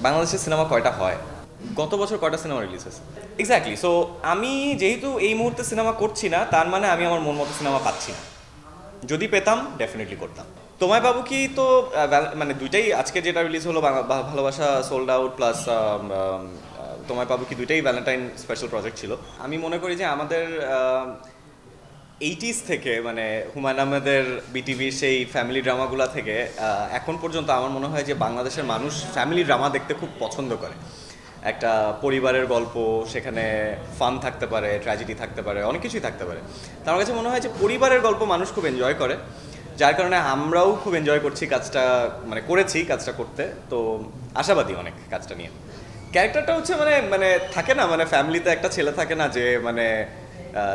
বাংলাদেশের সিনেমা কয়টা হয়, গত বছর কয়টা সিনেমা রিলিজ হয়েছে এক্স্যাক্টলি। সো আমি যেহেতু এই মুহূর্তে সিনেমা করছি না, তার মানে আমি আমার মন মতো সিনেমা পাচ্ছি না। যদি পেতাম ডেফিনেটলি করতাম। তোমায় বাবু কি তো মানে দুইটাই আজকে যেটা রিলিজ হলো ভালোবাসা সোল্ড আউট প্লাস তোমায় বাবু কি দুইটাই ভ্যালেন্টাইন স্পেশাল প্রজেক্ট ছিল। আমি মনে করি যে আমাদের 80s থেকে মানে হুমায়ুন আহমেদের বিটিভির সেই ফ্যামিলি ড্রামাগুলো থেকে এখন পর্যন্ত আমার মনে হয় যে বাংলাদেশের মানুষ ফ্যামিলি ড্রামা দেখতে খুব পছন্দ করে। একটা পরিবারের গল্প, সেখানে ফান থাকতে পারে, ট্র্যাজেডি থাকতে পারে, অনেক কিছুই থাকতে পারে। তো আমার কাছে মনে হয় যে পরিবারের গল্প মানুষ খুব এনজয় করে, যার কারণে আমরাও খুব এনজয় করছি কাজটা, মানে করেছি কাজটা করতে। তো আশাবাদী অনেক কাজটা নিয়ে। ক্যারেক্টারটা হচ্ছে মানে মানে থাকে না, মানে ফ্যামিলিতে একটা ছেলে থাকে না যে মানে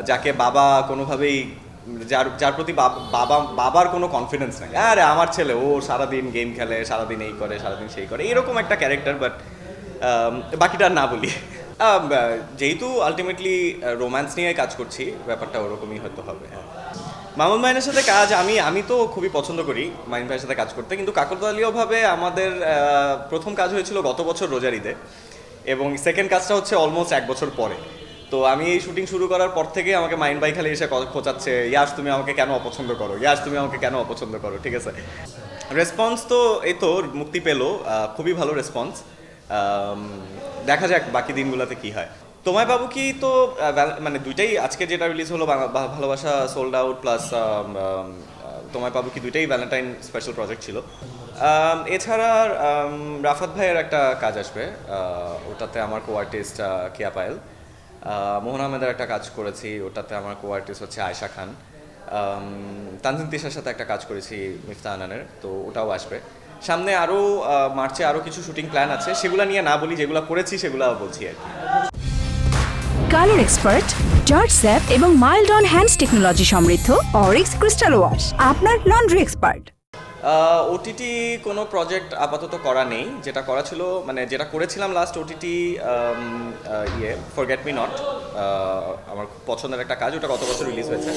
যাকে বাবা কোনোভাবেই, যার যার প্রতি বাবার কোনো কনফিডেন্স নাই, আরে আমার ছেলে ও সারাদিন গেম খেলে, সারাদিন এই করে, সারাদিন সেই করে, এরকম একটা ক্যারেক্টার। বাট বাকিটা আর না বলি। যেহেতু আলটিমেটলি রোম্যান্স নিয়ে কাজ করছি, ব্যাপারটা ওরকমই হয়তো হবে। মামুন ভাইয়ের সাথে কাজ আমি আমি তো খুবই পছন্দ করি মাইন ভাইয়ের সাথে কাজ করতে, কিন্তু কাকতালীয়ভাবে আমাদের প্রথম কাজ হয়েছিল গত বছর রোজার ঈদে, এবং সেকেন্ড কাজটা হচ্ছে অলমোস্ট 1 বছর পরে। তো আমি এই শুটিং শুরু করার পর থেকে আমাকে মাইন ভাই খালি এসে খোঁচাচ্ছে, ইয়াস তুমি আমাকে কেন অপছন্দ করো, ইয়াস তুমি আমাকে কেন অপছন্দ করো। ঠিক আছে, রেসপন্স তো এই তো মুক্তি পেলো, খুবই ভালো রেসপন্স। দেখা যাক বাকি দিনগুলোতে কি হয়। তোমায় বাবু কি তো মানে দুইটাই আজকে যেটা রিলিজ হলো ভালোবাসা সোল্ড আউট প্লাস তোমায় বাবু কি দুইটাই ভ্যালেন্টাইন স্পেশাল প্রজেক্ট ছিল। এছাড়া রাফাত ভাইয়ের একটা কাজ আসবে, ওটাতে আমার কো আর্টিস্ট কিয়া পায়েল। মোহন আহমেদের একটা কাজ করেছি, ওটাতে আমার কো আর্টিস্ট হচ্ছে আয়েশা খান। তানজিন তিশার সাথে একটা কাজ করেছি মিফতা আনানের, তো ওটাও আসবে সামনে। আরও মার্চে আরও কিছু শুটিং প্ল্যান আছে, সেগুলো নিয়ে না বলি, যেগুলো করেছি সেগুলো বলছি আর কি। কালার এক্সপার্ট, জর্জ স্যাপ এবং মাইল্ড অন হ্যান্ডস টেকনোলজি সমৃদ্ধ অরিক্স ক্রিস্টাল ওয়াশ আপনার লন্ড্রি এক্সপার্ট। ওটিটি কোনো প্রজেক্ট আপাতত করা নেই, যেটা করা ছিল মানে যেটা করেছিলাম last OTT forget me not, আমার খুব পছন্দের একটা কাজ, ওটা গত বছর রিলিজ হয়েছে।